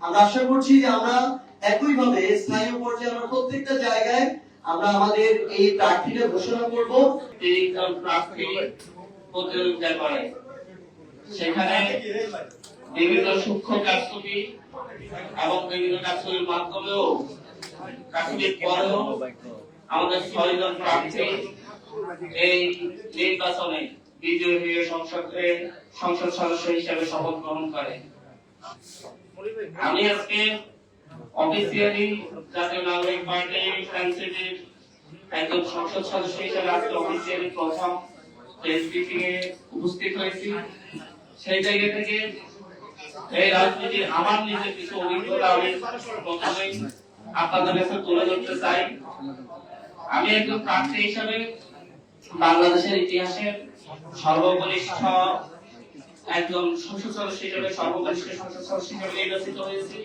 আমরা আশা করছি যে আমরা একইভাবে স্থানীয় পর্যায়ে আমরা প্রত্যেকটা জায়গায় আমরা আমাদের এই প্রার্থীকে ঘোষণা করব। এই প্রার্থী প্রতিযোগিতা করে, সেখানে বিভিন্ন সূক্ষ্ম কাজকর্মী এবং বিভিন্ন কাজকর্মীর মাধ্যমেও কাজকর্মীর পরেও আমাদের 6 জন প্রার্থী এই নির্বাচনে বিজয়ী হয়ে সংসদ সদস্য হিসেবে শপথ গ্রহণ করে। আমি আজকে অফিসিয়ালি জাতীয় নাগরিক পার্টি এনসিপির একজন সংসদ সদস্য হিসেবে আজকে অফিসিয়ালি প্রথম প্রেস ব্রিফিং এ উপস্থিত হয়েছি। সেই জায়গা থেকে এই রাজনীতির আমার নিজের কিছু অভিজ্ঞতা আমি প্রথমেই আপনাদের কাছে তুলে ধরতে চাই। আমি একজন প্রার্থী হিসেবে বাংলাদেশের ইতিহাসের সর্বকনিষ্ঠ একজন সংসদ সদস্য হিসেবে সর্বকনিষ্ঠ সংসদ সদস্য হিসেবে নির্বাচিত হয়েছি।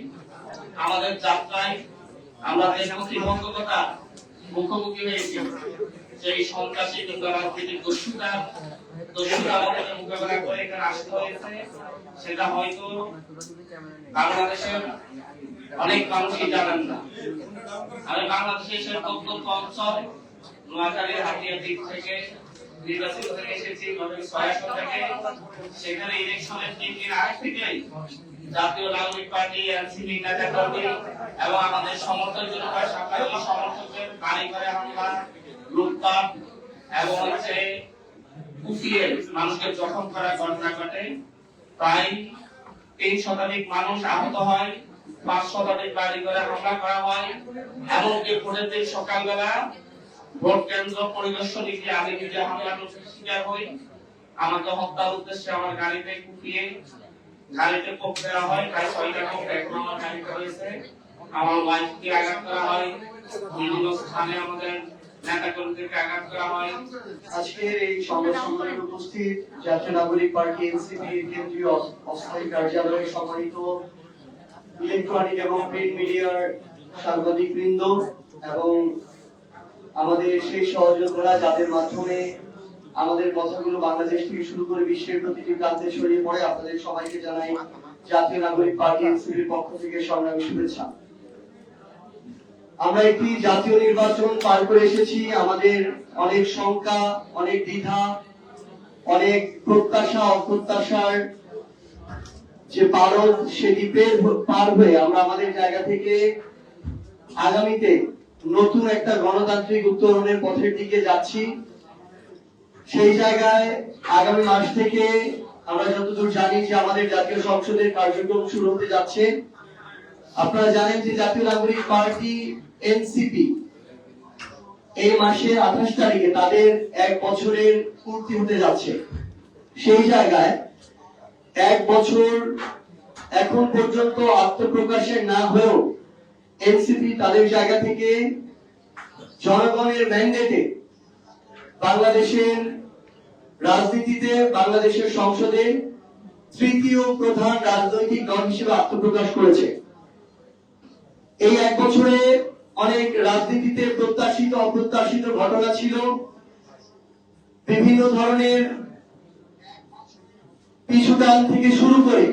আমাদের যাত্রায় আমরা যে প্রতিবন্ধকতা মুখোমুখি হয়েছি, সেই সন্ত্রাসী রাজনীতির দস্যুতা আমাদের মোকাবেলা করে এখানে আসতে হয়েছে, সেটা হয়তো বাংলাদেশের অনেক মানুষই জানেন না। আমি বাংলাদেশের সেই প্রত্যন্ত অঞ্চল নোয়াখালীর হাতিয়ার দিক থেকে নির্বাচিত হয়ে এসেছি 2006 সাল থেকে। সেখানে ইলেকশনের 3 দিন আগে থেকেই জাতীয় নাগরিক পার্টি এনসিপি নেতাকর্মী এবং আমাদের সমর্থক জনতার সাংবাদিক সমর্থকদের বাড়ি ঘরে হামলা, লুটপাট এবং কুপিয়ে মানুষকে জখম করার ঘটনা ঘটে। প্রায় 3 শতাধিক মানুষ আহত হয়, 5 শতাধিক বাড়ি ঘরে হামলা করা হয়। এমনকি ভোটের দিন সকালবেলা ভোট কেন্দ্র পরিদর্শনে গিয়ে আমি নিজে হামলার শিকার হই। আমাকে হত্যার উদ্দেশ্যে আমার গাড়িতে কুপিয়ে গাড়িতে কোপ দেওয়া হয়, প্রায় 6টা কোপ এখন আমার গাড়িতে রয়েছে। আমার ওয়াইফকে আঘাত করা হয়, বিভিন্ন স্থানে আমাদের নেতাকর্মীদেরকে আঘাত করা হয়। আজকের এই সংবাদ সম্মেলনে উপস্থিত জাতীয় নাগরিক পার্টি এনসিপির কেন্দ্রীয় অস্থায়ী কার্যালয়ে সম্মানিত ইলেকট্রনিক এবং প্রিন্ট মিডিয়ার সাংবাদিকবৃন্দ এবং আমাদের সেই সহযোগীরা যাদের মাধ্যমে আমাদের কথাগুলো বাংলাদেশ থেকে শুরু করে বিশ্বের প্রতিটি প্রান্তে ছড়িয়ে পড়ে, আপনাদের সবাইকে জানাই জাতীয় নাগরিক পার্টি এনসিপির পক্ষ থেকে সংগ্রামী শুভেচ্ছা। আমরা একটি জাতীয় নির্বাচন পার করে এসেছি। আমাদের অনেক শঙ্কা, অনেক দ্বিধা, অনেক প্রত্যাশা অপ্রত্যাশার যে পারদ, সে দ্বীপের পার হয়ে আমরা আমাদের জায়গা থেকে আগামীতে নতুন একটা গণতান্ত্রিক উত্তরণের পথের দিকে যাচ্ছি। সেই জায়গায় আগামী মাস থেকে আমরা যতদূর জানি যে আমাদের জাতীয় সংসদের কার্যক্রম শুরু হতে যাচ্ছে। আপনারা জানেন যে জাতীয় নাগরিক পার্টি এনসিপি এই মাসের 28 তারিখে তাদের 1 বছরের পূর্তি হতে যাচ্ছে। সেই জায়গায় 1 বছর এখন পর্যন্ত আত্মপ্রকাশের না হয়েও এনসিপি তাদের জায়গা থেকে জনগণের ম্যান্ডেটে বাংলাদেশের রাজনীতিতে, বাংলাদেশের সংসদে তৃতীয় প্রধান রাজনৈতিক দল হিসেবে আত্মপ্রকাশ করেছে। এই 1 বছরে অনেক রাজনীতিতে প্রত্যাশিত অপ্রত্যাশিত ঘটনা ছিল। বিভিন্ন ধরনের পিছুটান থেকে শুরু করে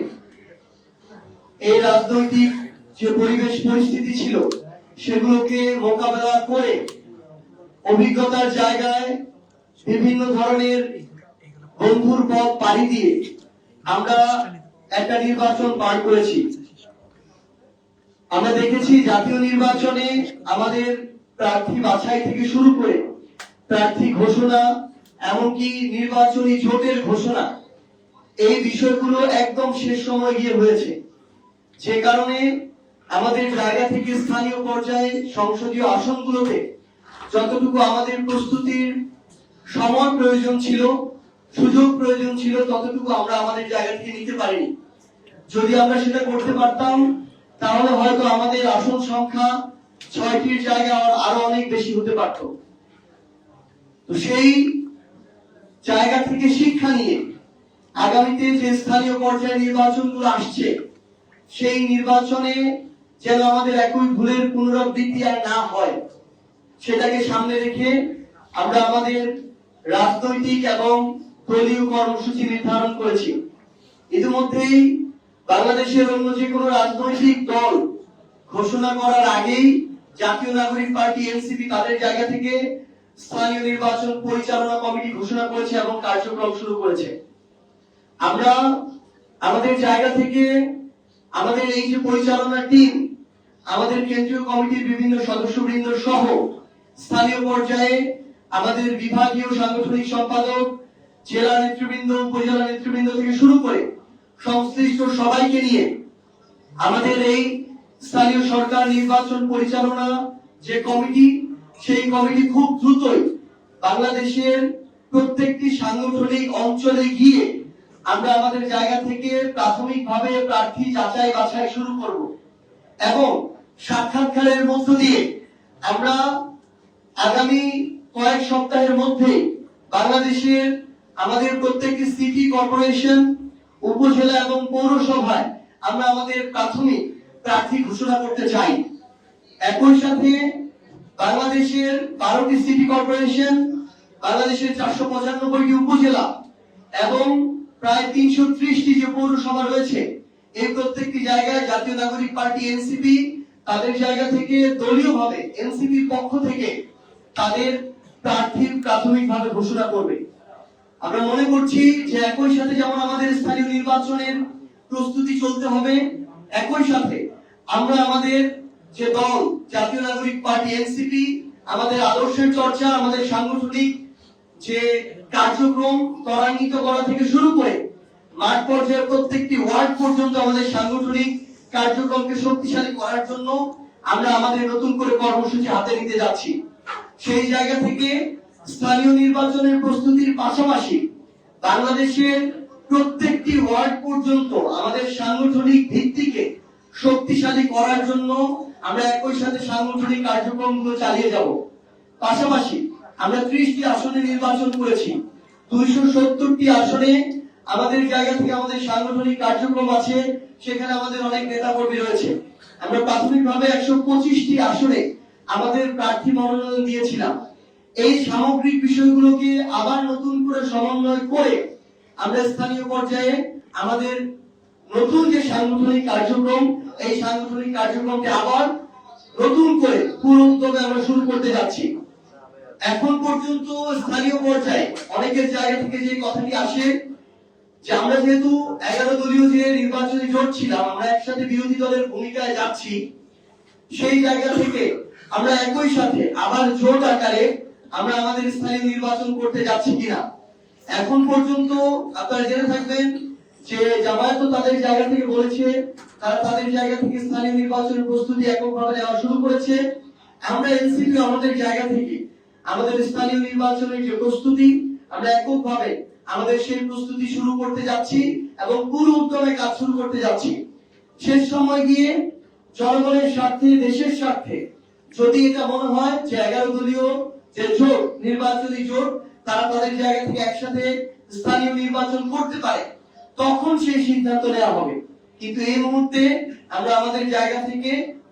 এই রাজনৈতিক যে পরিবেশ পরিস্থিতি ছিল, সেগুলোকে মোকাবেলা করে অভিজ্ঞতার জায়গায় বিভিন্ন ধরনের বন্ধুর পথ পাড়ি দিয়ে আমরা একটা নির্বাচন পার করেছি। আমরা দেখেছি জাতীয় নির্বাচনে আমাদের প্রার্থী বাছাই থেকে শুরু করে প্রার্থী ঘোষণা, এমনকি নির্বাচনী জোটের ঘোষণা, এই বিষয়গুলো একদম শেষ সময় গিয়ে হয়েছে। যে কারণে আমাদের জায়গা থেকে স্থানীয় পর্যায়ে সংসদীয় আসনগুলোতে যতটুকু আমাদের প্রস্তুতির সময় প্রয়োজন ছিল, সুযোগ প্রয়োজন ছিল, ততটুকু আমরা আমাদের জায়গা থেকে নিতে পারিনি। যদি আমরা সেটা করতে পারতাম তাহলে হয়তো আমাদের আসন সংখ্যা 6টির জায়গায় আরো অনেক বেশি হতে পারত। তো সেই জায়গা থেকে শিক্ষা নিয়ে আগামীতে যে স্থানীয় পর্যায়ে নির্বাচনগুলো আসছে, সেই নির্বাচনে যেন আমাদের একই ভুলের পুনরাবৃত্তি আর না হয়, সেটাকে সামনে রেখে আমরা আমাদের রাজনৈতিক এবং দলীয় কর্মসূচি নির্ধারণ করেছি। ইতিমধ্যেই বাংলাদেশের অন্য যে কোনো রাজনৈতিক দল ঘোষণা করার আগেই জাতীয় নাগরিক পার্টি এনসিপি তাদের জায়গা থেকে স্থানীয় নির্বাচন পরিচালনা কমিটি ঘোষণা করেছে এবং কার্যক্রম শুরু করেছে। আমরা আমাদের জায়গা থেকে আমাদের এই যে পরিচালনা টিম, আমাদের কেন্দ্রীয় কমিটির বিভিন্ন সদস্যবৃন্দ সহ স্থানীয় পর্যায়ে আমাদের বিভাগীয় সাংগঠনিক সম্পাদক, জেলা নেতৃবৃন্দ, উপজেলা নেতৃবৃন্দ থেকে শুরু করে সংশ্লিষ্ট সবাইকে নিয়ে আমাদের এই স্থানীয় সরকার নির্বাচন পরিচালনা যে কমিটি, সেই কমিটি খুব দ্রুতই বাংলাদেশের প্রত্যেকটি সাংগঠনিক অঞ্চলে গিয়ে আমরা আমাদের জায়গা থেকে প্রাথমিকভাবে প্রার্থী যাচাই বাছাই শুরু করব এবং সাক্ষাৎকারের মধ্য দিয়ে আমরা আগামী কয়েক সপ্তাহের মধ্যে বাংলাদেশের আমাদের প্রত্যেকটি সিটি কর্পোরেশন, উপজেলা এবং পৌরসভায় আমরা আমাদের প্রাথমিক প্রার্থী ঘোষণা করতে চাই। একই সাথে বাংলাদেশের 12টি সিটি কর্পোরেশন, বাংলাদেশের 495টি উপজেলা এবং প্রায় 330টি যে পৌরসভা রয়েছে, এই প্রত্যেকটি জায়গায় জাতীয় নাগরিক পার্টি এনসিপি তাদের জায়গা থেকে দলীয়ভাবে এনসিপির পক্ষ থেকে তাদের প্রার্থী প্রাথমিকভাবে ঘোষণা করবে। আমরা মনে করছি যে একই সাথে যেমন আমাদের স্থানীয় নির্বাচনের প্রস্তুতি চলতে হবে, একই সাথে আমরা আমাদের যে দল জাতীয় নাগরিক পার্টি এনসিপি আমাদের আদর্শের চর্চা, আমাদের সাংগঠনিক যে কার্যক্রম ত্বরান্বিত করা থেকে শুরু করে মাঠ পর্যায়ের প্রত্যেকটি ওয়ার্ড পর্যন্ত আমাদের সাংগঠনিক কার্যক্রমকে শক্তিশালী করার জন্য আমরা আমাদের নতুন করে কর্মসূচি হাতে নিতে যাচ্ছি। সেই জায়গা থেকে স্থানীয় নির্বাচনের প্রস্তুতির পাশাপাশি বাংলাদেশের প্রত্যেকটি ওয়ার্ড পর্যন্ত আমাদের সাংগঠনিক ভিত্তিকে শক্তিশালী করার জন্য আমরা একই সাথে সাংগঠনিক কার্যক্রমগুলো চালিয়ে যাব। পাশাপাশি আমরা 30টি আসনে নির্বাচন করেছি, 270টি আসনে আমাদের জায়গা থেকে আমাদের সাংগঠনিক কার্যক্রম আছে, সেখানে আমাদের অনেক নেতা কর্মী রয়েছে। আমরা প্রাথমিকভাবে 125টি আসনে আমাদের প্রার্থী মনোনয়ন দিয়েছিলাম। এই সামগ্রিক বিষয়গুলোকে আবার নতুন করে সমন্বয় করে আমরা স্থানীয় পর্যায়ে আমাদের নতুন যে সাংগঠনিক কার্যক্রম, এই সাংগঠনিক কার্যক্রমকে আবার নতুন করে পুরো উদ্যোগে আমরা শুরু করতে যাচ্ছি। এখন পর্যন্ত স্থানীয় পর্যায়ে অনেকের জায়গা থেকে যে কথাটি আসে যে আমরা যেহেতু 11 দলীয় যে নির্বাচনী জোট ছিলাম, আমরা একসাথে বিরোধী দলের ভূমিকায় যাচ্ছি, সেই জায়গা থেকে আমরা একই সাথে আবার জোট আকারে আমরা আমাদের স্থানীয় নির্বাচন করতে যাচ্ছি কিনা। এখন পর্যন্ত আপনারা জেনে থাকবেন যে জামায়াত তাদের জায়গা থেকে বলেছে তারা তাদের জায়গা থেকে স্থানীয় নির্বাচনের প্রস্তুতি এককভাবে নেওয়া শুরু করেছে। আমরা এনসিপি আমাদের জায়গা থেকে আমাদের স্থানীয় নির্বাচনের যে প্রস্তুতি, আমরা এককভাবে আমাদের সেই প্রস্তুতি শুরু করতে যাচ্ছি এবং পুরো উদ্যমে কাজ শুরু করতে যাচ্ছি। শেষ সময় গিয়ে জনগণের স্বার্থে, দেশের স্বার্থে যদি এটা মনে হয় যে 11 দলীয় যে জোট, নির্বাচনী জোট, তারা তাদের জায়গা থেকে একসাথে স্থানীয় নির্বাচন করতে পারে, তখন সেই সিদ্ধান্ত নেওয়া হবে। কিন্তু এই মুহূর্তে আমরা আমাদের জায়গা থেকে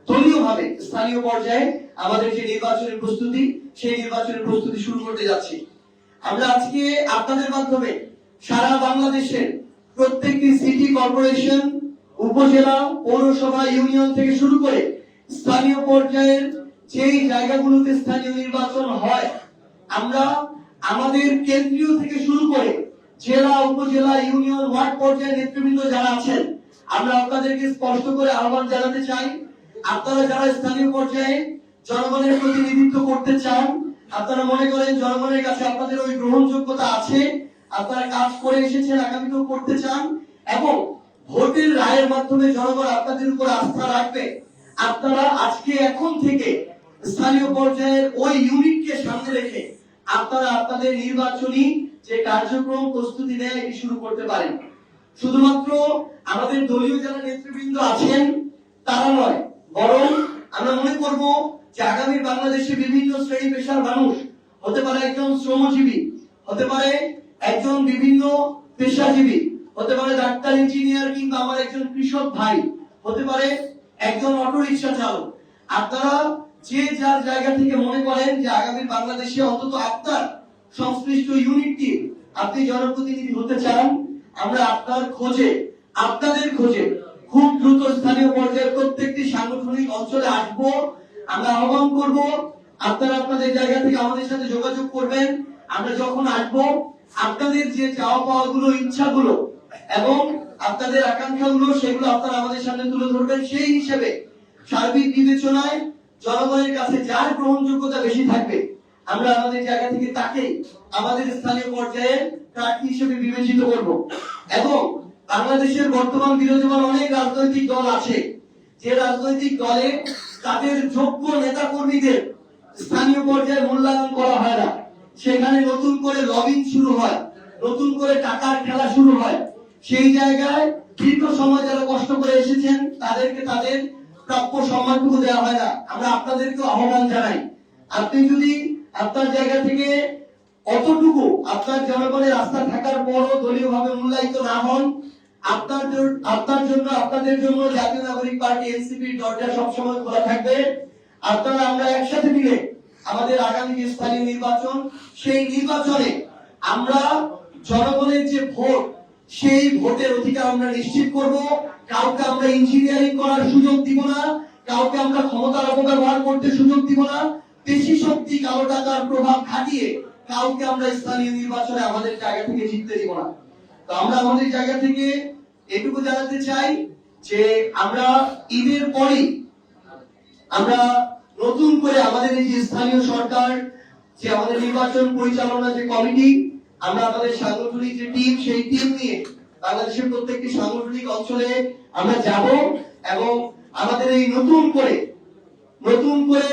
দলীয়ভাবে স্থানীয় পর্যায়ে আমাদের যে নির্বাচনের প্রস্তুতি, সেই নির্বাচনের প্রস্তুতি শুরু করতে যাচ্ছি। আমরা আজকে আপনাদের মাধ্যমে সারা বাংলাদেশের প্রত্যেকটি সিটি কর্পোরেশন, উপজেলা, পৌরসভা, ইউনিয়ন থেকে শুরু করে স্থানীয় পর্যায়ের যেই জায়গাগুলোতে স্থানীয় নির্বাচন হয়, আমরা আমাদের কেন্দ্রীয় থেকে শুরু করে জেলা, উপজেলা, ইউনিয়ন, ওয়ার্ড পর্যায়ের নেতৃবৃন্দ যারা আছেন, আমরা আপনাদেরকে স্পষ্ট করে আহ্বান জানাতে চাই, আপনারা যারা স্থানীয় পর্যায়ে জনগণের প্রতিনিধিত্ব করতে চান, আপনারা মনে করেন জনগণের কাছে আপনাদের ওই গ্রহণযোগ্যতা আছে, আপনারা কাজ করে এসেছেন, আগামীতেও করতে চান এবং ভোটের রায়ের মাধ্যমে জনগণ আপনাদের উপর আস্থা রাখবে, আপনারা আজকে এখন থেকে স্থানীয় পর্যায়ের ওই ইউনিটকে সামনে রেখে আপনারা আপনাদের নির্বাচনী যে কার্যক্রম প্রস্তুতি নেয় এটি শুরু করতে পারেন। শুধুমাত্র আমাদের দলীয় যারা নেতৃবৃন্দ আছেন তারা নয়, বরং আমরা মনে করব যে আগামী বাংলাদেশে বিভিন্ন শ্রেণী পেশার মানুষ, হতে পারে একজন শ্রমজীবী, হতে পারে একজন বিভিন্ন পেশাজীবী, হতে পারে ডাক্তার, ইঞ্জিনিয়ার, কিংবা আমার একজন কৃষক ভাই, হতে পারে একজন অটো রিক্সা চালক। আপনারা যে যার জায়গা থেকে মনে করেন যে আগামী বাংলাদেশে অন্তত আপনার সংশ্লিষ্ট ইউনিটটি আপনি জনপ্রতিনিধি হতে চান, আমরা আপনার খোঁজে, আপনাদের খোঁজে খুব দ্রুত স্থানীয় পর্যায়ে প্রত্যেকটি সাংগঠনিক অঞ্চলে আসবো। আমরা আহ্বান করব আপনারা আপনাদের জায়গা থেকে আমাদের সাথে যোগাযোগ করবেন। আমরা যখন আসবো আপনাদের যে চাওয়া পাওয়া গুলো, ইচ্ছাগুলো এবং আপনাদের আকাঙ্ক্ষাগুলো, সেগুলো আপনারা আমাদের সামনে তুলে ধরবেন। সেই হিসেবে সার্বিক বিবেচনায় জনগণের কাছে যার গ্রহণযোগ্যতা বেশি থাকবে আমরা আমাদের জায়গা থেকে তাকে আমাদের স্থানীয় পর্যায়ে প্রার্থী হিসেবে বিবেচিত করব। এবং বাংলাদেশের বর্তমান বিরাজমান অনেক রাজনৈতিক দল আছে, যে রাজনৈতিক দলে তাদের যোগ্য নেতা কর্মীদের স্থানীয় পর্যায়ে মূল্যায়ন করা হয় না। সেখানে নতুন করে লবিং শুরু হয়, নতুন করে টাকার খেলা শুরু হয়। সেই জায়গায় দীর্ঘ সময় যারা কষ্ট করে এসেছেন তাদেরকে তাদের প্রাপ্য সম্মানটুকু দেওয়া হয় না। আমরা আপনাদেরকে আহ্বান জানাই, আপনি যদি আপনার জায়গা থেকে অতটুকু আপনার জনগণের আস্থা থাকার পরও দলীয়ভাবে মূল্যায়িত না হন, আপনার জন্য আপনাদের জন্য জাতীয় নাগরিক পার্টি এনসিপির দরজা সবসময় খোলা থাকবে। আপনারা আমরা একসাথে মিলে আমাদের আগামী যে স্থানীয় নির্বাচন, সেই নির্বাচনে আমরা জনগণের যে ভোট, সেই ভোটের অধিকার আমরা নিশ্চিত করব। কাউকে আমরা ইঞ্জিনিয়ারিং করার সুযোগ দিব না, কাউকে আমরা ক্ষমতার অপব্যবহার করতে সুযোগ দিব না। বেশি শক্তি, কালো টাকার প্রভাব খাটিয়ে কাউকে আমরা স্থানীয় নির্বাচনে আমাদের জায়গা থেকে জিততে দিব না। তো আমরা আমাদের জায়গা থেকে এটুকু জানাতে চাই যে আমরা ঈদের পরই আমরা নতুন করে আমাদের এই যে স্থানীয় সরকার, যে আমাদের নির্বাচন পরিচালনা যে কমিটি, আমরা আমাদের সাংগঠনিক যে টিম, সেই টিম নিয়ে বাংলাদেশের প্রত্যেকটি সাংগঠনিক অঞ্চলে আমরা যাব এবং আমাদের এই নতুন করে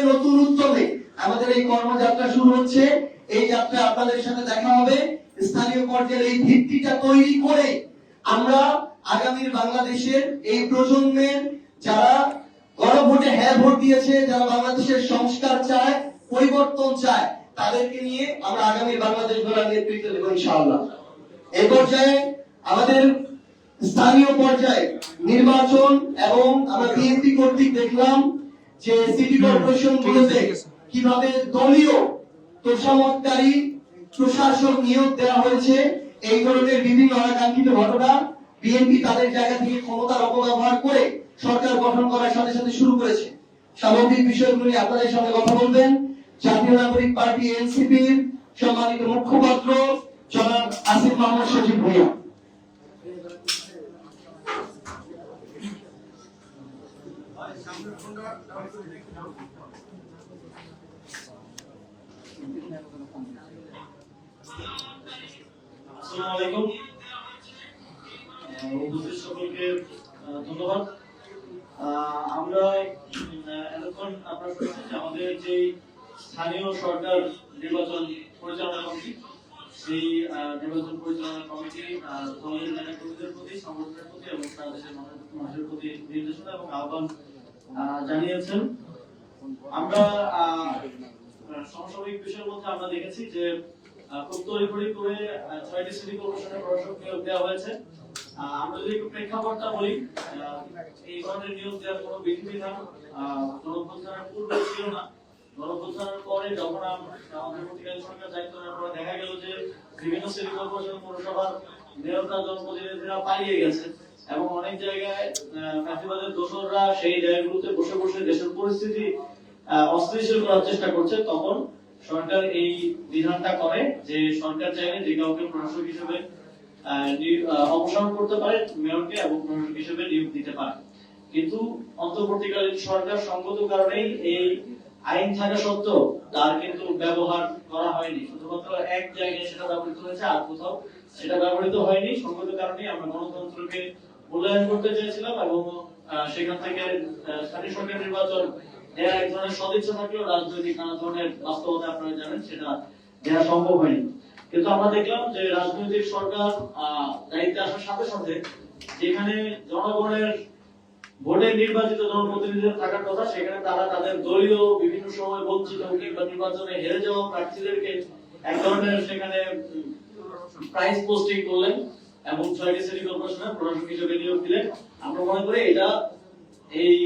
নতুন উদ্যমে আমাদের এই কর্মযাত্রা শুরু হচ্ছে। এই যাত্রা আপনাদের সাথে দেখা হবে। স্থানীয় পর্যায়ে এই ভিত্তিটা তৈরি করে আমরা আগামীর বাংলাদেশের এই প্রজন্মের যারা গণভোটে হ্যাঁ ভোট দিয়েছে, যারা বাংলাদেশের সংস্কার চায়, পরিবর্তন চায়, তাদেরকে নিয়ে আমরা আগামীর বাংলাদেশ গড়ার নেতৃত্ব দেব ইনশাআল্লাহ। এই পর্যায়ে আমাদের স্থানীয় পর্যায়ে নির্বাচন এবং আমরা বিএনপি কর্তৃক দেখলাম যে সিটি কর্পোরেশন গুলোতে কিভাবে দলীয় তোষামতকারী প্রশাসক নিয়োগ দেওয়া হয়েছে। এই ধরনের বিভিন্ন অনাকাঙ্ক্ষিত ঘটনা বিএনপি তাদের জায়গা থেকে ক্ষমতার অপব্যবহার করে সরকার গঠন করার সাথে সাথে শুরু করেছে। সামগ্রিক বিষয়গুলি আপনাদের সঙ্গে কথা বলবেন জাতীয় নাগরিক পার্টি এনসিপির সম্মানিত মুখপাত্র জনাব আসিফ মাহমুদ সজীব ভূঁইয়া। আসসালামু আলাইকুম, উপস্থিত সকলকে ধন্যবাদ। আমরা এতক্ষণ আপনারা শুনছেন যে আমাদের যে স্থানীয় সরকার নির্বাচন পরিচালনা কমিটি, সেই নির্বাচন পরিচালনা কমিটি দলের নেতাকর্মীদের প্রতি, সংগঠনের প্রতি এবং সারা দেশের মানুষের প্রতি নির্দেশনা এবং আহ্বান জানিয়েছেন। আমরা সমসাময়িক বিষয়ের মধ্যে আমরা দেখেছি যে খুব তড়িঘড়ি করে ৬টি সিটি কর্পোরেশনের প্রশাসক নিয়োগ দেওয়া হয়েছে। আমরা যদি একটু প্রেক্ষাপটটা বলি, এই ধরনের নিয়োগ দেওয়ার কোনো বিধিবিধান গণঅভ্যুত্থানের পূর্বে ছিল না। গণঅভ্যুত্থানের পরে যখন আমাদের প্রতিকারী সরকার দায়িত্ব নেওয়ার পরে দেখা গেল যে বিভিন্ন সিটি কর্পোরেশন, পৌরসভার মেয়ররা, জনপ্রতিনিধিরা পালিয়ে গেছে এবং অনেক জায়গায় ফ্যাসিবাদের দোসররা সেই জায়গাগুলোতে বসে বসে দেশের পরিস্থিতি অস্থিতিশীল করার চেষ্টা করছে। তখন সরকার এই বিধানটা করে যে সরকার চাইলে যে কাউকে প্রশাসক হিসেবে অপসারণ করতে পারে মেয়রকে এবং প্রশাসক হিসেবে নিয়োগ দিতে পারে। কিন্তু অন্তর্বর্তীকালীন সরকার সঙ্গত কারণেই এই আইন থাকা সত্ত্বেও তার কিন্তু ব্যবহার করা হয়নি। শুধুমাত্র এক জায়গায় সেটা ব্যবহৃত হয়েছে, আর কোথাও সেটা ব্যবহৃত হয়নি। সঙ্গত কারণেই আমরা গণতন্ত্রকে মূল্যায়ন করতে চেয়েছিলাম এবং সেখান থেকে স্থানীয় সরকার নির্বাচন দেওয়ার এক ধরনের সদিচ্ছা থাকলেও রাজনৈতিক নানা ধরনের বাস্তবতা আপনারা জানেন সেটা দেওয়া সম্ভব হয়নি। কিন্তু আমরা দেখলাম যে রাজনৈতিক সরকার দায়িত্বে আসার সাথে সাথে যেখানে জনগণের ভোটে নির্বাচিত জনপ্রতিনিধিদের থাকার কথা, সেখানে তারা তাদের দলীয় বিভিন্ন সময় বঞ্চিত কিংবা নির্বাচনে হেরে যাওয়া প্রার্থীদেরকে এক ধরনের সেখানে প্রাইজ পোস্টিং করলেন এবং ৬টি সিটি কর্পোরেশনের প্রশাসক হিসেবে নিয়োগ দিলেন। আমরা মনে করি এটা এই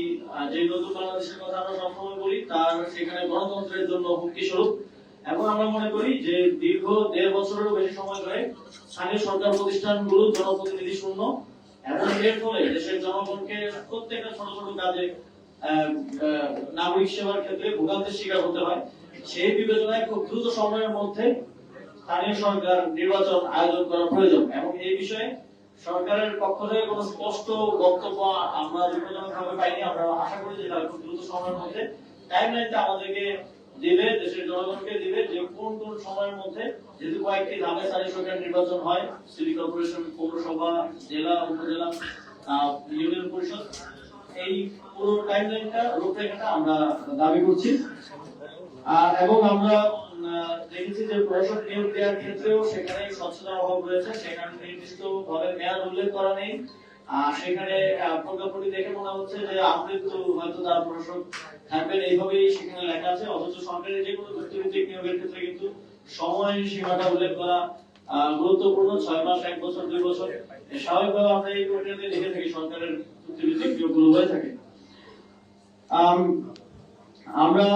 যে নতুন বাংলাদেশের কথা আমরা সবসময় বলি, তার সেখানে গণতন্ত্রের জন্য হুমকি স্বরূপ। এবং আমরা মনে করি যে দীর্ঘ ১.৫ বছরেরও বেশি সময় ধরে স্থানীয় সরকার প্রতিষ্ঠানগুলো জনপ্রতিনিধি শূন্য এবং এর ফলে দেশের জনগণকে প্রত্যেকটা ছোট ছোট কাজে নাগরিক সেবার ক্ষেত্রে ভোগান্তির শিকার হতে হয়। সেই বিবেচনায় খুব দ্রুত সময়ের মধ্যে স্থানীয় সরকার নির্বাচন আয়োজন করা প্রয়োজন এবং এই বিষয়ে সরকারের পক্ষ থেকে কোনো স্পষ্ট বক্তব্য আমরা দুঃখজনকভাবে পাইনি। আমরা আশা করি যে তারা খুব দ্রুত সময়ের মধ্যে টাইমলাইনটা আমাদেরকে দিবে, দেশের জনগণকে দিবে যে কোন কোন সময়ের মধ্যে, যেহেতু কয়েকটি ধাপে স্থানীয় সরকার নির্বাচন হয়, সিটি কর্পোরেশন, পৌরসভা, জেলা, উপজেলা, ইউনিয়ন পরিষদ, এই পুরো টাইমলাইনটা রূপরেখাটা আমরা দাবি করছি। এবং আমরা দেখেছি যে প্রশাসক নিয়োগ দেওয়ার ক্ষেত্রেও সেখানে স্বচ্ছতার অভাব রয়েছে, সেখানে নির্দিষ্ট ভাবে মেয়াদ উল্লেখ করা নেই। সেখানে প্রজ্ঞাপনটি দেখে মনে হচ্ছে যে আমৃত্যু হয়তো তার প্রশাসক থাকবেন এইভাবেই সেখানে লেখা আছে, অথচ সরকারের যে কোনো চুক্তিভিত্তিক নিয়োগের ক্ষেত্রে কিন্তু সময় সীমাটা উল্লেখ করা গুরুত্বপূর্ণ, 6 মাস, 1 বছর, 2 বছর। স্বাভাবিকভাবে আমরা এই প্রক্রিয়াতে দেখে থাকি সরকারের চুক্তিভিত্তিক নিয়োগগুলো হয়ে থাকে। আমরা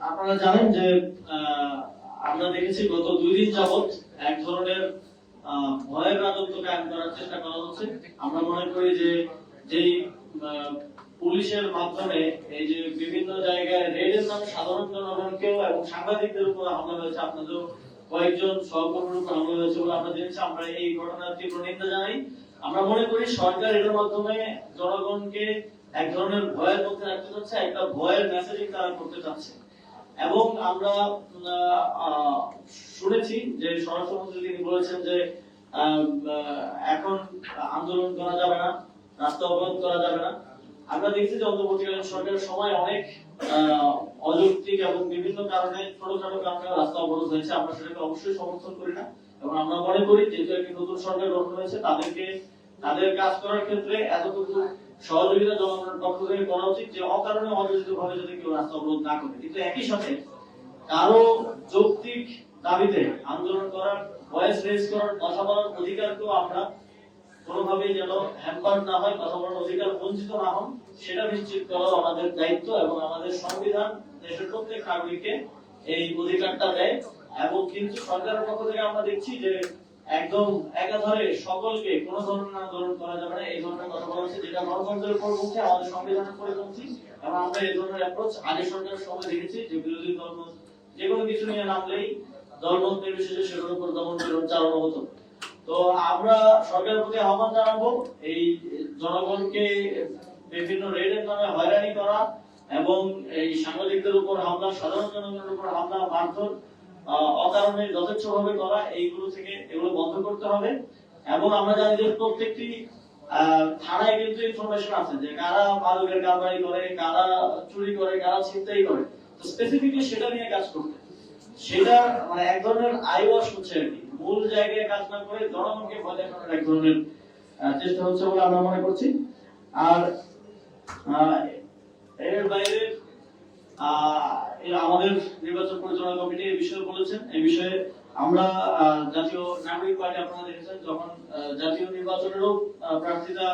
আপনারা জানেন যে আমরা দেখেছি গত 2 দিন যাবত এক ধরনের ভয়ের রাজত্ব কায়েম করার চেষ্টা করা হচ্ছে। আমরা মনে করি যে যেই পুলিশের মাধ্যমে এই যে বিভিন্ন জায়গায় রেডের নামে সাধারণ জনগণকেও এবং সাংবাদিকদের উপর হামলা হয়েছে, আপনাদের কয়েকজন সহকর্মীর উপর হামলা হয়েছে বলে আমরা জেনেছি। আমরা এই ঘটনার তীব্র নিন্দা জানাই। আমরা মনে করি সরকার এর মাধ্যমে জনগণকে এক ধরনের ভয়ের মধ্যে রাখতে চাচ্ছে, একটা ভয়ের মেসেজিং তারা করতে চাচ্ছে। এবং আমরা শুনেছি যে স্বরাষ্ট্রমন্ত্রী তিনি বলেছেন যে এখন আন্দোলন করা যাবে না, রাস্তা অবরোধ করা যাবে না। আমরা দেখছি যে অন্তর্বর্তীকালীন সরকারের সময় অনেক অযৌক্তিক এবং বিভিন্ন কারণে ছোটখাটো কারণে রাস্তা অবরোধ হয়েছে। আমরা সেটাকে অবশ্যই সমর্থন করি না এবং আমরা মনে করি যেহেতু একটি নতুন সরকার গঠন হয়েছে, তাদেরকে তাদের কাজ করার ক্ষেত্রে এতটুকু সহযোগিতা জনগণের পক্ষ থেকে করা উচিত যে অকারণে অযোজিত ভাবে যদি কেউ রাস্তা অবরোধ না করে। কিন্তু একই সাথে কারো যৌক্তিক দাবিতে আন্দোলন করার, ভয়েস রেজ করার, কথা বলার অধিকারকেও আমরা কোনোভাবেই যেন হ্যাম্পার না হয়, কথা বলার অধিকার বঞ্চিত না হন, সেটা নিশ্চিত করা আমাদের দায়িত্ব। এবং আমাদের সংবিধান দেশের প্রত্যেক নাগরিককে এই অধিকারটা দেয়। এবং কিন্তু সরকারের পক্ষ থেকে আমরা দেখছি যে একদম একাধারে সকলকে কোনো ধরনের আন্দোলন করা যাবে না, এই ধরনের কথা বলা হচ্ছে, যেটা গণতন্ত্রের পরিপন্থী, আমাদের সংবিধানের পরিপন্থী। এবং আমরা এই ধরনের অ্যাপ্রোচ আগে সরকারের সময় দেখেছি যে বিরোধী দল যে কোনো কিছু নিয়ে নামলেই দলমত নির্বিশেষে সেগুলোর উপর দমন চালানো হতো। তো আমরা সরকারের প্রতি আহ্বান জানাবো এই জনগণকে বিভিন্ন রেডের নামে হয়রানি করা এবং এই সাংবাদিকদের উপর হামলা, সাধারণ জনগণের উপর হামলা, মারধর অকারণে যথেচ্ছভাবে করা, এইগুলো থেকে এগুলো বন্ধ করতে হবে। এবং আমরা জানি যে প্রত্যেকটি থানায় কিন্তু ইনফরমেশন আছে যে কারা মাদকের কারবারি করে, কারা চুরি করে, কারা ছিনতাই করে। তো স্পেসিফিকলি সেটা নিয়ে কাজ করতে, সেটা মানে এক ধরনের আই ওয়াশ হচ্ছে আর কি, মূল জায়গায় কাজ না করে জনগণকে ভয় দেখানোর এক ধরনের চেষ্টা হচ্ছে বলে আমরা মনে করছি। আর এর বাইরে আমাদের নির্বাচন পরিচালনা কমিটি এই বিষয়ে বলেছেন। এই বিষয়ে আমরা জাতীয় নাগরিক পার্টি, আপনারা দেখেছেন যখন জাতীয় নির্বাচনেরও প্রার্থীতা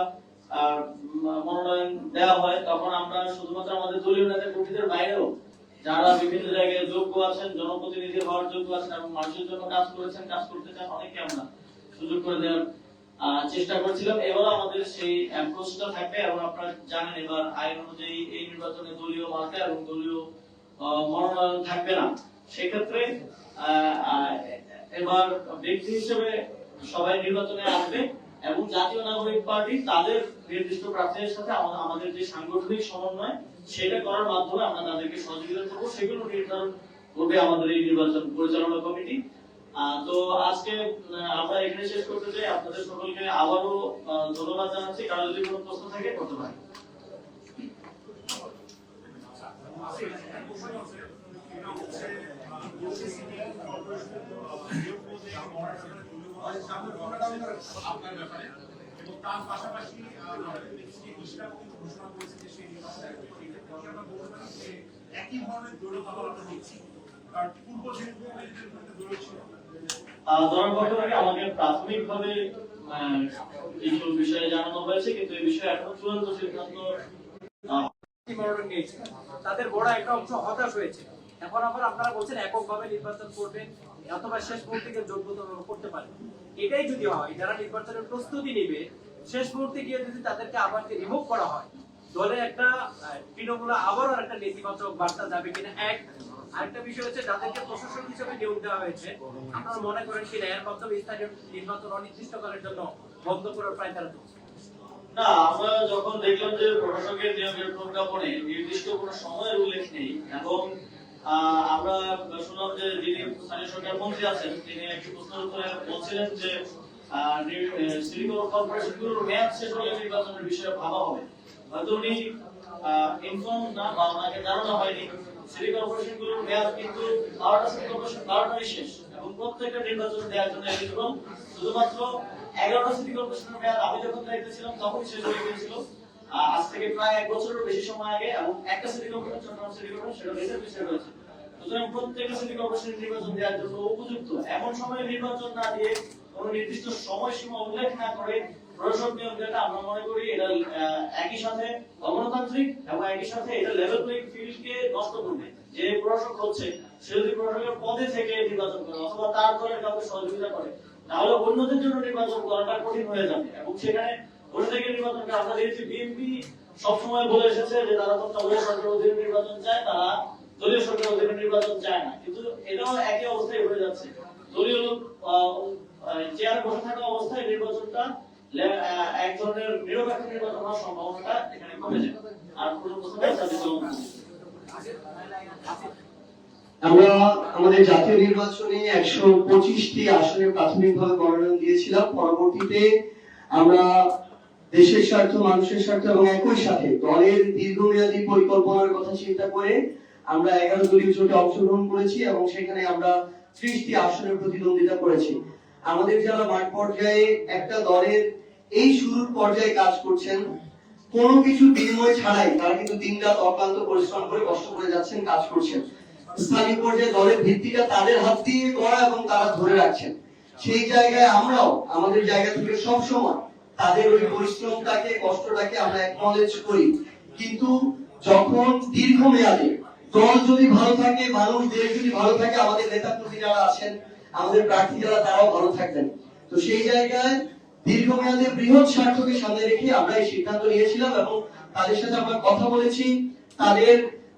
মনোনয়ন দেওয়া হয়, তখন আমরা শুধুমাত্র আমাদের দলীয় নেতা কর্মীদের বাইরেও যারা বিভিন্ন জায়গায় যোগ্য আছেন, জনপ্রতিনিধি হওয়ার যোগ্য আছেন এবং মানুষের জন্য কাজ করেছেন, কাজ করতে চান, অনেকে আমরা সুযোগ করে দেওয়ার চেষ্টা করছিলাম। এবারও আমাদের সেই অ্যাপ্রোচটা থাকবে। এবং আপনারা জানেন এবার আইন অনুযায়ী এই নির্বাচনে দলীয় মার্কা এবং দলীয় মনোনয়ন থাকবে না। সেক্ষেত্রে এবার ব্যক্তি হিসেবে সবাই নির্বাচনে আসবে এবং জাতীয় নাগরিক পার্টি তাদের নির্দিষ্ট প্রার্থীদের সাথে আমাদের যে সাংগঠনিক সমন্বয় সেটা করার মাধ্যমে আমরা তাদেরকে সহযোগিতা করবো, সেগুলো নির্ধারণ করবে আমাদের এই নির্বাচন পরিচালনা কমিটি। তো আজকে আমরা এখানে শেষ করতে চাই। আপনাদের সকলকে আবারও ধন্যবাদ জানাচ্ছি। কারো যদি কোনো প্রশ্ন থাকে করতে পারেন। আপনার ব্যাপারে এবং তার পাশাপাশি ঘোষণা করেছে যে সেই একই ধরনের দৌড় আমরা দেখছি, কারণ পূর্ব আমাকে প্রাথমিকভাবে কিছু বিষয়ে জানানো হয়েছে, কিন্তু এই বিষয়ে এখনো চূড়ান্ত সিদ্ধান্ত তাদের বড় একটা অংশ হতাশ হয়েছে। এখন আবার আপনারা বলছেন এককভাবে নির্বাচন করবেন অথবা শেষ মুহূর্তে যোগ্যতা করতে পারেন। এটাই যদি হয়, যারা নির্বাচনের প্রস্তুতি নেবে শেষ মুহূর্তে গিয়ে যদি তাদেরকে আবার রিমুভ করা হয়, দলে একটা তৃণমূল আবারও একটা নেতিবাচক বার্তা যাবে কিনা। আরেকটা বিষয় হচ্ছে যাদেরকে প্রশাসক হিসেবে নিয়োগ দেওয়া হয়েছে, আপনারা মনে করেন কিনা এর মাধ্যমে স্থানীয় নির্বাচন অনির্দিষ্টকালের জন্য বন্ধ করার প্রায় তারা চলছে? না, আমরা যখন দেখলাম যে প্রশাসকের নিয়োগের প্রজ্ঞাপনে নির্দিষ্ট কোনো সময়ের উল্লেখ নেই এবং আমরা শুনলাম যে যিনি স্থানীয় সরকার মন্ত্রী আছেন তিনি একটি প্রশ্নের উত্তরে বলছিলেন যে সিটি কর্পোরেশনগুলোর মেয়াদ শেষ হলে নির্বাচনের বিষয়ে ভাবা হবে। হয়তো উনি ইনফর্ম না বা ওনাকে জানানো হয়নি। সিটি কর্পোরেশনগুলোর মেয়াদ কিন্তু 12টা সিটি কর্পোরেশন 12টারই শেষ এবং প্রত্যেকটা নির্বাচন দেওয়ার জন্য এলিজিবল। শুধুমাত্র 11টা সিটি কর্পোরেশনের মেয়াদ আমি যখন দায়িত্বে ছিলাম তখন শেষ হয়ে গিয়েছিল, আজ থেকে প্রায় 1 বছরের বেশি সময় আগে, এবং একটা city corporation Chittagong city corporation সেটা রিসেন্টলি শেষ হয়েছে। সুতরাং প্রত্যেকটা সিটি কর্পোরেশনের নির্বাচন দেওয়ার জন্য উপযুক্ত। এমন সময়ে নির্বাচন না দিয়ে কোনো নির্দিষ্ট সময়সীমা উল্লেখ না করে প্রশাসক নিয়োগ দেওয়াটা আমরা মনে করি এটা একই সাথে অগণতান্ত্রিক এবং একই সাথে এটা লেভেল প্লেইং ফিল্ডকে নষ্ট করবে। যে প্রশাসক হচ্ছে সে যদি প্রশাসকের পদে থেকে নির্বাচন করে অথবা তার দলের কাউকে সহযোগিতা করে, তাহলে অন্যদের জন্য নির্বাচন করাটা কঠিন হয়ে যাবে এবং সেখানে বসে থেকে নির্বাচনকে আমরা দেখেছি বিএনপি সবসময় বলে এসেছে যে তারা তত্ত্বাবধায়ক সরকার অধীনে নির্বাচন চায়, তারা দলীয় সরকার অধীনে নির্বাচন চায় না। কিন্তু এটাও একই অবস্থায় হয়ে যাচ্ছে। দলীয় লোক চেয়ারে বসে থাকা অবস্থায় নির্বাচনটা এক ধরনের নিরপেক্ষ নির্বাচন হওয়ার সম্ভাবনাটা এখানে কমে যায়। আর কোনো প্রশ্ন আমরা আমাদের জাতীয় নির্বাচনে 125টি আসনে প্রাথমিকভাবে মনোনয়ন দিয়েছিলাম। পরবর্তীতে আমরা দেশের স্বার্থ, মানুষের স্বার্থ এবং একই সাথে দলের দীর্ঘমেয়াদী পরিকল্পনার কথা চিন্তা করে আমরা 11 দলীয় জোটে অংশগ্রহণ করেছি এবং সেখানে আমরা 30টি আসনে প্রতিদ্বন্দ্বিতা করেছি। আমাদের যারা মাঠ পর্যায়ে একটা দলের এই শুরুর পর্যায়ে কাজ করছেন, কোনো কিছু বিনিময় ছাড়াই তারা কিন্তু দিনরাত অক্লান্ত পরিশ্রম করে কষ্ট করে যাচ্ছেন, কাজ করছেন। স্থানীয় পর্যায়ে দলের ভিত্তিটা তাদের হাত দিয়ে করা এবং তারা ধরে রাখছেন। সেই জায়গায় আমরাও আমাদের জায়গা থেকে সবসময় তাদের ওই পরিশ্রমটাকে, কষ্টটাকে আমরা অ্যাকনলেজ করি। কিন্তু যখন দীর্ঘমেয়াদে দল যদি ভালো থাকে, মানুষ, দেশ যদি ভালো থাকে, আমাদের নেতা কর্মী যারা আছেন, আমাদের প্রার্থী যারা, তারাও ভালো থাকবেন। তো সেই জায়গায় দীর্ঘমেয়াদে বৃহৎ স্বার্থকে সামনে রেখে আমরা এই সিদ্ধান্ত নিয়েছিলাম এবং তাদের সাথে আমরা কথা বলেছি। তাদের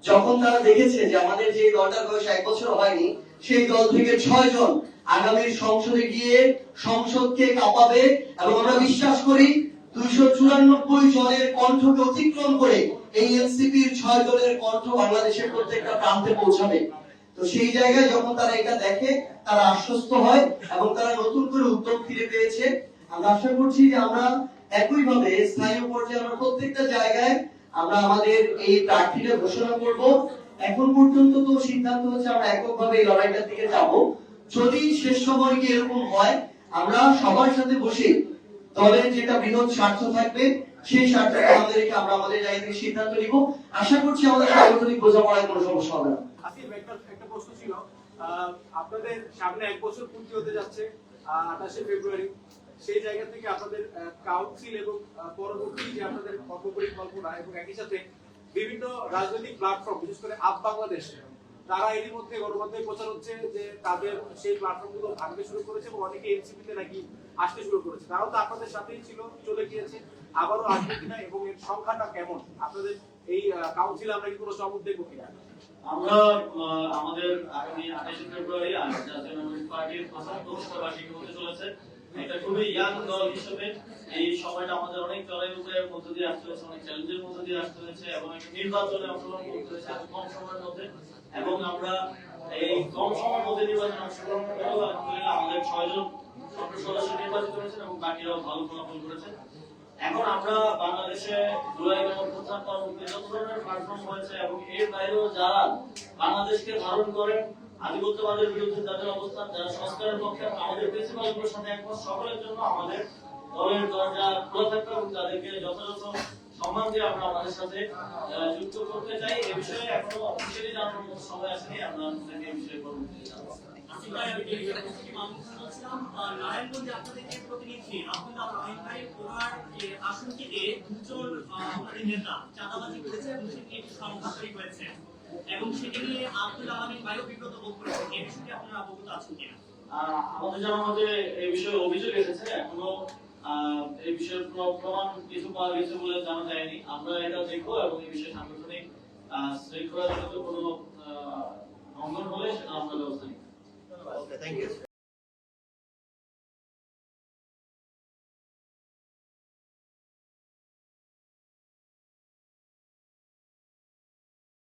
যখন তারা দেখেছে যে আমাদের যে দলটার বয়স 1 বছর হয়নি, সেই দল থেকে 6 জন আগামী সংসদে গিয়ে সংসদকে কাঁপাবে এবং আমরা বিশ্বাস করি 294 জনের কণ্ঠকে অতিক্রম করে এই এনসিপির 6 জনের কণ্ঠ বাংলাদেশের প্রত্যেকটা প্রান্তে পৌঁছাবে। তো সেই জায়গায় যখন তারা এটা দেখে, তারা আশ্বস্ত হয় এবং তারা নতুন করে উদ্যোগ ফিরে পেয়েছে। আমরা আশা করছি যে আমরা একইভাবে স্থানীয় পর্যায়ে আমরা প্রত্যেকটা জায়গায় আমরা আমাদের এই প্রার্থীরা ঘোষণা করব। এখন পর্যন্ত তো সিদ্ধান্ত হচ্ছে আমরা এককভাবে এই লড়াইটার দিকে যাব। যদি শেষ সময় গিয়ে এরকম হয়, আমরা সবার সাথে বসে দলের যেটা বৃহৎ স্বার্থ থাকবে সেই স্বার্থকে আমাদের রেখে আমরা আমাদের জায়গা থেকে সিদ্ধান্ত নিব। আশা করছি আমাদের সাংগঠনিক বোঝাপড়ায় কোনো সমস্যা হবে না। একটা প্রশ্ন ছিল, আপনাদের সামনে 1 বছর পূর্তি হতে যাচ্ছে 28 ফেব্রুয়ারি। সেই জায়গা থেকে আপনাদের কাউন্সিল এবং পরবর্তী যে আপনাদের কর্মপরিকল্পনা এবং একই সাথে বিভিন্ন রাজনৈতিক প্ল্যাটফর্ম, বিশেষ করে আপ বাংলাদেশ, তারা এরই মধ্যে গণমাধ্যমে প্রচার হচ্ছে যে তাদের সেই প্ল্যাটফর্মগুলো ভাঙতে শুরু করেছে এবং অনেকে এনসিপিতে নাকি আসতে শুরু করেছে। তারাও তো আপনাদের সাথেই ছিল, চলে গিয়েছে, আবারও আসবে কিনা এবং এর সংখ্যাটা কেমন? আপনাদের এই কাউন্সিলে আমরা কি কোনো সমাবেশ দেখবো কিনা? আমরা আমাদের আগামী 28 ফেব্রুয়ারি জাতীয় নাগরিক পার্টির প্রথম বার্ষিকী হতে চলেছে। এটা খুবই ইয়াং দল হিসেবে এই সময়টা আমাদের অনেক চড়াই উপায়ের মধ্য দিয়ে আসতে হয়েছে, অনেক চ্যালেঞ্জের মধ্য দিয়ে আসতে হয়েছে এবং একটা নির্বাচনে অংশগ্রহণ করতে হয়েছে কম সময়ের মধ্যে। এবং আমরা এই কম সময়ের মধ্যে নির্বাচনে অংশগ্রহণ করেও আলহামদুলিল্লাহ আমাদের 6 জন সংসদ সদস্য নির্বাচিত হয়েছেন এবং বাকিরাও ভালো ফলাফল করেছেন। এখন আমরা বাংলাদেশে জুলাই গণঅভ্যুত্থান পরবর্তী যত ধরনের প্ল্যাটফর্ম হয়েছে এবং এর বাইরেও যারা বাংলাদেশকে ধারণ করেন, আধিপত্যবাদের বিরুদ্ধে তাদের অবস্থান, যারা সংস্কারের পক্ষে আমাদের প্রিন্সিপালগুলোর সাথে একমত, সকলের জন্য আমাদের দলের দরজা খোলা থাকবে এবং তাদেরকে যথাযথ সম্মান দিয়ে আমরা আমাদের সাথে যুক্ত করতে চাই। এ বিষয়ে এখনো অফিসিয়ালি জানানোর মতো সময় আসেনি, আমরা আপনাদেরকে এই বিষয়ে পরবর্তীতে জানাবো। নারায়ণগঞ্জে আপনাদের যে প্রতিনিধি আব্দুল্লাহ রহিম ভাই, ওনার যে আসনটিতে 2 জন আমাদের নেতা চাঁদাবাজি করেছে এবং সেটি একটি সংঘাত তৈরি হয়েছে এবং সেটি নিয়ে আব্দুল্লাহ রহিম ভাইও বিব্রত বোধ করেছেন। এই বিষয়টি আপনারা অবগত আছেন কিনা? আমাদের জানার মধ্যে এই বিষয়ে অভিযোগ এসেছে, এখনো এই বিষয়ে প্রমাণ কিছু পাওয়া গেছে বলে জানা যায়নি। আমরা এটা দেখবো এবং এই বিষয়ে সাংগঠনিক শৃঙ্খলাজনিত কোনো অঙ্গন হলে সেটা আমরা ব্যবস্থা নিব। Okay, thank you.